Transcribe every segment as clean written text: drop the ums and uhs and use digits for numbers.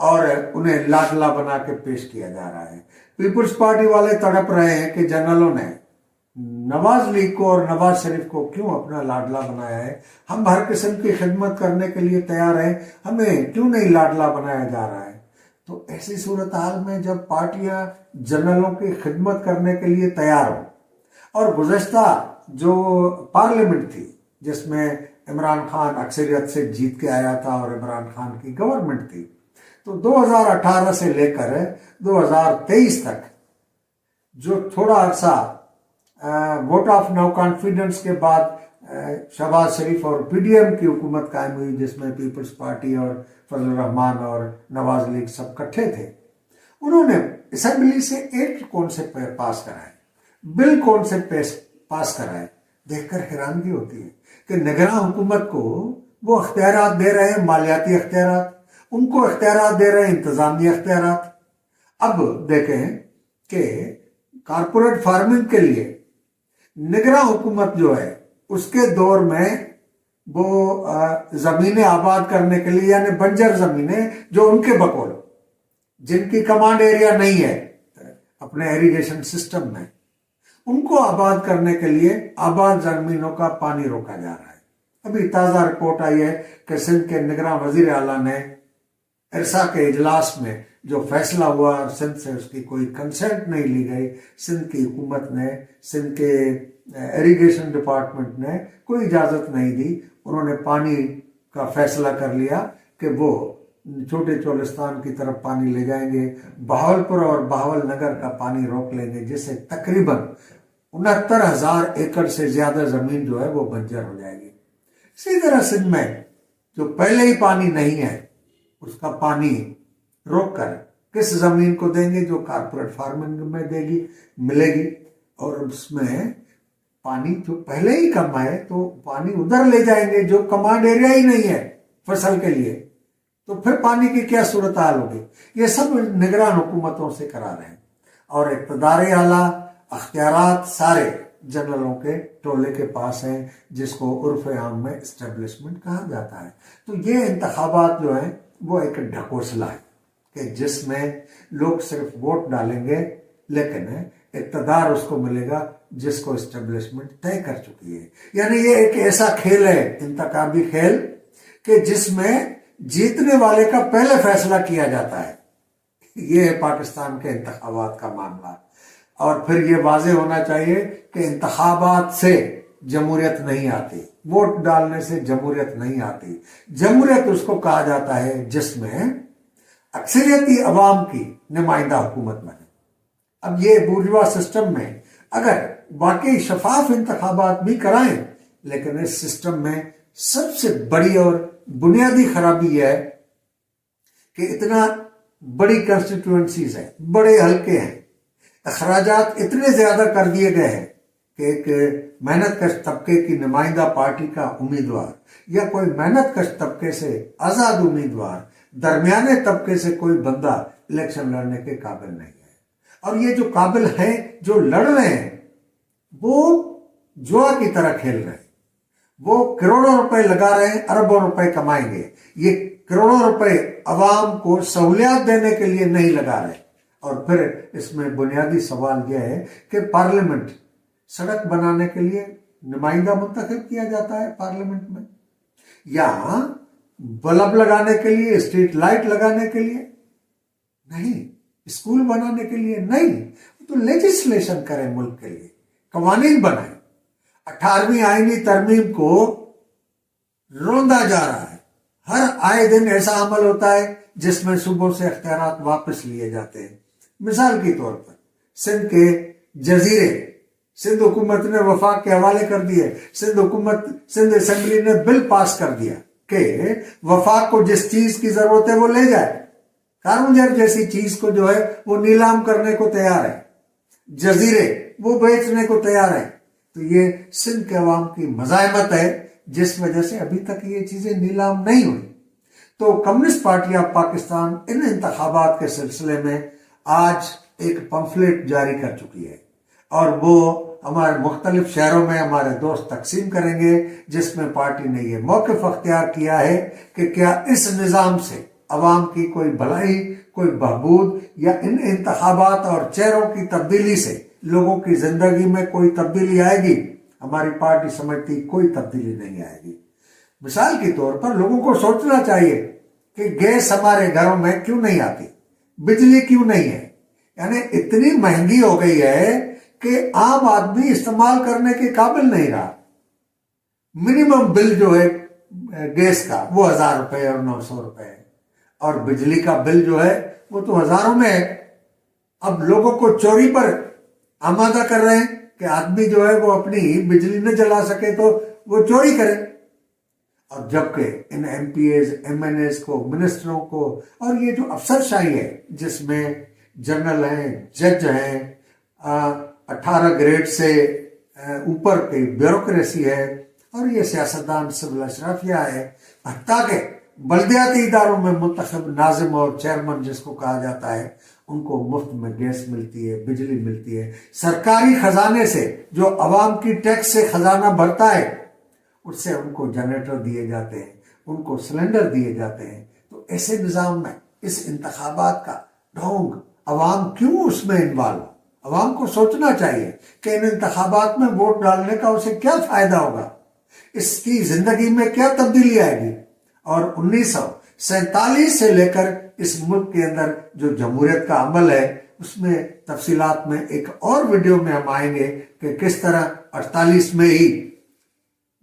اور انہیں لاڈلا بنا کے پیش کیا جا رہا ہے۔ پیپلز پارٹی والے تڑپ رہے ہیں کہ جنرلوں نے نواز لیگ کو اور نواز شریف کو کیوں اپنا لاڈلا بنایا ہے، ہم ہر قسم کی خدمت کرنے کے لیے تیار ہیں، ہمیں کیوں نہیں لاڈلا بنایا جا رہا ہے۔ تو ایسی صورتحال میں جب پارٹیاں جنرلوں کی خدمت کرنے کے لیے تیار ہوں، اور گزشتہ جو پارلیمنٹ تھی جس میں عمران خان اکثریت سے جیت کے آیا تھا اور عمران خان کی گورنمنٹ تھی، تو 2018 سے لے کر 2023 تک جو تھوڑا عرصہ ووٹ آف نو کانفیڈنس کے بعد شہباز شریف اور پی ڈی ایم کی حکومت قائم ہوئی، جس میں پیپلز پارٹی اور فضل الرحمان اور نواز لیگ سب کٹھے تھے، انہوں نے اسمبلی سے ایکٹ کون سے پاس کرائے، بل کون سے پاس کرائے۔ دیکھ کر حیرانگی ہوتی ہے کہ نگراں حکومت کو وہ اختیارات دے رہے ہیں، مالیاتی اختیارات، ان کو اختیارات دے رہے ہیں انتظامی اختیارات۔ اب دیکھیں کہ کارپوریٹ فارمنگ کے لیے نگراں حکومت جو ہے اس کے دور میں وہ زمینیں آباد کرنے کے لیے، یعنی بنجر زمینیں جو ان کے بقول، جن کی کمانڈ ایریا نہیں ہے اپنے ایریگیشن سسٹم میں، ان کو آباد کرنے کے لیے آباد زمینوں کا پانی روکا جا رہا ہے۔ ابھی تازہ رپورٹ آئی ہے کہ سندھ کے نگراں وزیر اعلیٰ نے ارسا کے اجلاس میں جو فیصلہ ہوا، اور سندھ سے اس کی کوئی کنسنٹ نہیں لی گئی، سندھ کی حکومت نے، سندھ کے ایریگیشن ڈپارٹمنٹ نے کوئی اجازت نہیں دی، انہوں نے پانی کا فیصلہ کر لیا کہ وہ چھوٹے چولستان کی طرف پانی لے جائیں گے، بہاولپور اور بہاول نگر کا پانی روک لیں گے، جس سے تقریباً 69,000 ایکڑ سے زیادہ زمین جو ہے وہ بنجر ہو جائے گی۔ اسی طرح سندھ میں جو پہلے ہی پانی نہیں ہے، اس کا پانی روک کر کس زمین کو دیں گے؟ جو کارپوریٹ فارمنگ میں ملے گی، اور اس میں پانی جو پہلے ہی کم ہے تو پانی ادھر لے جائیں گے جو کمانڈ ایریا ہی نہیں ہے فصل کے لیے، تو پھر پانی کی کیا صورتحال ہوگی؟ یہ سب نگران حکومتوں سے کرا رہے ہیں، اور اقتدار اعلیٰ اختیارات سارے جنرلوں کے ٹولے کے پاس ہیں، جس کو عرف عام میں اسٹیبلشمنٹ کہا جاتا ہے۔ تو یہ انتخابات جو ہیں وہ ایک ڈھکوسلا ہے کہ جس میں لوگ صرف ووٹ ڈالیں گے، لیکن اقتدار اس کو ملے گا جس کو اسٹیبلشمنٹ طے کر چکی ہے۔ یعنی یہ ایک ایسا کھیل ہے، انتخابی کھیل، کہ جس میں جیتنے والے کا پہلے فیصلہ کیا جاتا ہے۔ یہ ہے پاکستان کے انتخابات کا معاملہ۔ اور پھر یہ واضح ہونا چاہیے کہ انتخابات سے جمہوریت نہیں آتی، ووٹ ڈالنے سے جمہوریت نہیں آتی۔ جمہوریت اس کو کہا جاتا ہے جس میں اکثریتی عوام کی نمائندہ حکومت بنے۔ اب یہ بورژوا سسٹم میں اگر واقعی شفاف انتخابات بھی کرائیں، لیکن اس سسٹم میں سب سے بڑی اور بنیادی خرابی یہ ہے کہ اتنا بڑی کنسٹیٹوئنسیز ہیں، بڑے حلقے ہیں، اخراجات اتنے زیادہ کر دیے گئے ہیں کہ ایک محنت کش طبقے کی نمائندہ پارٹی کا امیدوار، یا کوئی محنت کش طبقے سے آزاد امیدوار، درمیانے طبقے سے کوئی بندہ الیکشن لڑنے کے قابل نہیں ہے۔ اور یہ جو قابل ہیں، جو لڑ رہے ہیں، وہ جوا کی طرح کھیل رہے ہیں، وہ کروڑوں روپے لگا رہے ہیں، اربوں روپے کمائیں گے۔ یہ کروڑوں روپے عوام کو سہولیات دینے کے لیے نہیں لگا رہے۔ اور پھر اس میں بنیادی سوال یہ ہے کہ پارلیمنٹ، سڑک بنانے کے لیے نمائندہ منتخب کیا جاتا ہے پارلیمنٹ میں، یا بلب لگانے کے لیے، اسٹریٹ لائٹ لگانے کے لیے نہیں، اسکول بنانے کے لیے نہیں، تو لیجسلیشن کریں، ملک کے لیے قوانین بنائیں۔ 18ویں آئینی ترمیم کو روندا جا رہا ہے، ہر آئے دن ایسا عمل ہوتا ہے جس میں صوبوں سے اختیارات واپس لیے جاتے ہیں۔ مثال کے طور پر سندھ کے جزیرے سندھ حکومت نے وفاق کے حوالے کر دیے، سندھ اسمبلی نے بل پاس کر دیا کہ وفاق کو جس چیز کی ضرورت ہے وہ لے جائے۔ کارونجر جیسی چیز کو جو ہے وہ نیلام کرنے کو تیار ہے، جزیرے وہ بیچنے کو تیار ہے۔ تو یہ سندھ کے عوام کی مزاحمت ہے، جس وجہ سے ابھی تک یہ چیزیں نیلام نہیں ہوئی۔ تو کمیونسٹ پارٹی آف پاکستان ان انتخابات کے سلسلے میں آج ایک پمفلیٹ جاری کر چکی ہے، اور وہ ہمارے مختلف شہروں میں ہمارے دوست تقسیم کریں گے، جس میں پارٹی نے یہ موقف اختیار کیا ہے کہ کیا اس نظام سے عوام کی کوئی بھلائی، کوئی بہبود یا ان انتخابات اور چہروں کی تبدیلی سے لوگوں کی زندگی میں کوئی تبدیلی آئے گی؟ ہماری پارٹی سمجھتی کوئی تبدیلی نہیں آئے گی۔ مثال کے طور پر لوگوں کو سوچنا چاہیے کہ گیس ہمارے گھروں میں کیوں نہیں آتی، بجلی کیوں نہیں ہے؟ یعنی اتنی مہنگی ہو گئی ہے کہ عام آدمی استعمال کرنے کے قابل نہیں رہا۔ منیمم بل جو ہے گیس کا وہ 1000 روپے اور 900 روپے ہے، اور بجلی کا بل جو ہے وہ تو ہزاروں میں ہے۔ اب لوگوں کو چوری پر آمادہ کر رہے ہیں کہ آدمی جو ہے وہ اپنی بجلی نہ جلا سکے تو وہ چوری کرے، اور جبکہ ان MPs, MNAs کو، منسٹروں کو، اور یہ جو افسر شاہی ہے جس میں جنرل ہیں، جج ہیں، 18 گریڈ سے اوپر کی بیوروکریسی ہے، اور یہ سیاستدان سول اشرافیہ ہے، حتیٰ کہ بلدیاتی اداروں میں منتخب ناظم اور چیئرمین جس کو کہا جاتا ہے، ان کو مفت میں گیس ملتی ہے، بجلی ملتی ہے۔ سرکاری خزانے سے جو عوام کی ٹیکس سے خزانہ بھرتا ہے اس سے ان کو جنریٹر دیے جاتے ہیں، ان کو سلنڈر دیے جاتے ہیں۔ تو ایسے نظام میں اس انتخابات کا ڈھونگ، عوام کیوں اس میں انوالو؟ عوام کو سوچنا چاہیے کہ ان انتخابات میں ووٹ ڈالنے کا اسے کیا فائدہ ہوگا، اس کی زندگی میں کیا تبدیلی آئے گی۔ اور 1947 سے لے کر اس ملک کے اندر جو جمہوریت کا عمل ہے اس میں تفصیلات میں ایک اور ویڈیو میں ہم آئیں گے کہ کس طرح 48 میں ہی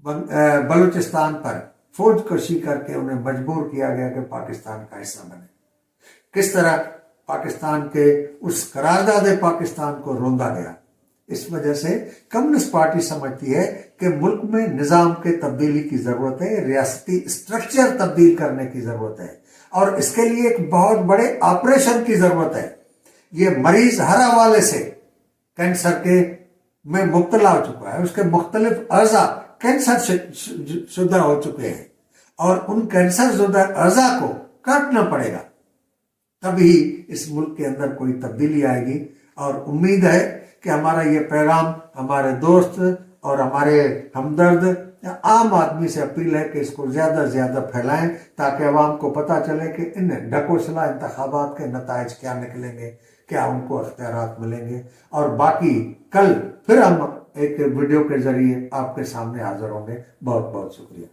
بلوچستان پر فوج کشی کر کے انہیں مجبور کیا گیا کہ پاکستان کا حصہ بنے، کس طرح پاکستان کے اس قرارداد پاکستان کو روندا گیا۔ اس وجہ سے کمیونسٹ پارٹی سمجھتی ہے کہ ملک میں نظام کے تبدیلی کی ضرورت ہے، ریاستی اسٹرکچر تبدیل کرنے کی ضرورت ہے، اور اس کے لیے ایک بہت بڑے آپریشن کی ضرورت ہے۔ یہ مریض ہر حوالے سے کینسر کے میں مبتلا ہو چکا ہے، اس کے مختلف اعضاء کینسر شدہ ہو چکے ہیں، اور ان کینسر شدہ اعضاء کو کاٹنا پڑے گا، تبھی اس ملک کے اندر کوئی تبدیلی آئے گی۔ اور امید ہے کہ ہمارا یہ پیغام ہمارے دوست اور ہمارے ہمدرد عام آدمی سے اپیل ہے کہ اس کو زیادہ سے زیادہ پھیلائیں، تاکہ عوام کو پتہ چلے کہ ان ڈھکوسلا انتخابات کے نتائج کیا نکلیں گے، کیا ان کو اختیارات ملیں گے۔ اور باقی کل پھر ہم ایک ویڈیو کے ذریعے آپ کے سامنے حاضر ہوں گے۔ بہت بہت شکریہ۔